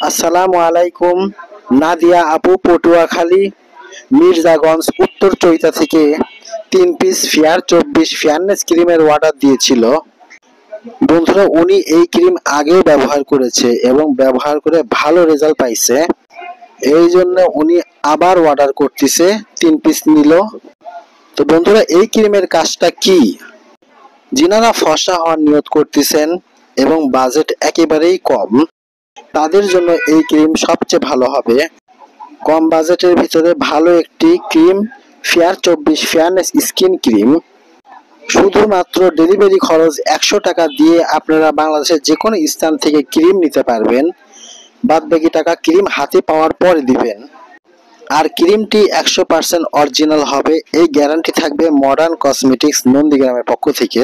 আসসালামু আলাইকুম। নাদিয়া আপু পটুয়াখালী মির্জাগঞ্জ উত্তর চৈতা থেকে 3 পিস ফেয়ার 24 ফেয়ারনেস ক্রিমের অর্ডার দিয়েছিল। বন্ধুরা, উনি এই ক্রিম আগেও ব্যবহার করেছে এবং ব্যবহার করে ভালো রেজাল্ট পাইছে। এই জন্য উনি আবার অর্ডার করতেছে, 3 পিস নিল। তো বন্ধুরা, এই ক্রিমের কাজটা কি? যিনারা ফর্সা হওয়ার নিয়ত করতেছেন এবং বাজেট একেবারেই কম, তাদের জন্য এই ক্রিম সবচেয়ে ভালো হবে। কম বাজেটের ভিতরে ভালো একটি cream, fair 24 fairness skin cream. শুধুমাত্র ডেলিভারি খরচ 100 টাকা দিয়ে আপনারা বাংলাদেশের যে কোনো স্থান থেকে ক্রিম নিতে পারবেন। বাদ বাকি টাকা ক্রিম হাতে পাওয়ার পরে দিবেন। আর ক্রিমটি 100% অরিজিনাল হবে, এই গ্যারান্টি থাকবে মডার্ন কসমেটিক্স নন্দীগ্রামের পক্ষ থেকে।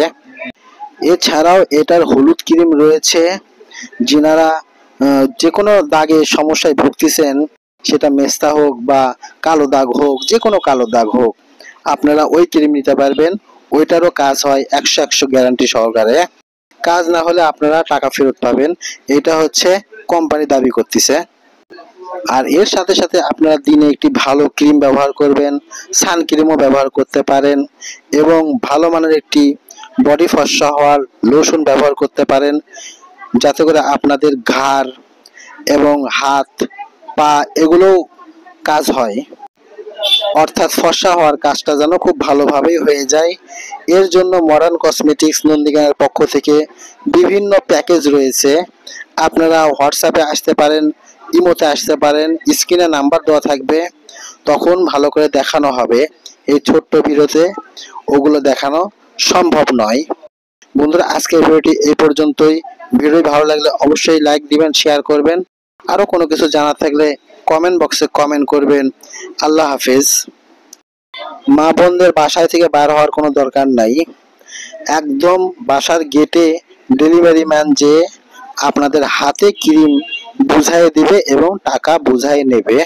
এছাড়াও এটার হলুদ ক্রিম রয়েছে। যিনারা যে কোনো দাগে সমস্যায় ভুগতেছেন, সেটা মেস্তা হোক বা কালো দাগ হোক, যে কোনো কালো দাগ হোক, আপনারা ওই ক্রিম নিতে পারবেন। ওইটারও কাজ হয় 100 গ্যারান্টি সহকারে। কাজ না হলে আপনারা টাকা ফেরত পাবেন, এটা হচ্ছে কোম্পানি দাবি করতেছে। আর এর সাথে সাথে আপনারা দিনে একটি ভালো ক্রিম ব্যবহার করবেন, সান ক্রিমও ব্যবহার করতে পারেন এবং ভালো মানের একটি বডি ফর্সা হওয়ার লোশন ব্যবহার করতে পারেন, যাতে করে আপনাদের ঘাড় এবং হাত পা এগুলোও কাজ হয়, অর্থাৎ ফর্সা হওয়ার কাজটা যেন খুব ভালোভাবেই হয়ে যায়। এর জন্য মডার্ন কসমেটিক্স নন্দীগ্রামের পক্ষ থেকে বিভিন্ন প্যাকেজ রয়েছে। আপনারা হোয়াটসঅ্যাপে আসতে পারেন, ইমোতে আসতে পারেন, স্ক্রিনে নাম্বার দেওয়া থাকবে, তখন ভালো করে দেখানো হবে। এই ছোট্ট ভিডিওতে ওগুলো দেখানো সম্ভব নয়। বন্ধুরা, আজকের ভিডিওটি এই পর্যন্তই। ভিডিও ভালো লাগলে অবশ্যই লাইক দিবেন, শেয়ার করবেন। আরো কোনো কিছু জানার থাকলে কমেন্ট বক্সে কমেন্ট করবেন। আল্লাহ হাফেজ। মা বোনদের বাসায় থেকে বার হওয়ার কোনো দরকার নাই, একদম বাসার গেটে ডেলিভারি ম্যান যে আপনাদের হাতে ক্রিম বুঝাই দিবে এবং টাকা বুঝাই নেবে।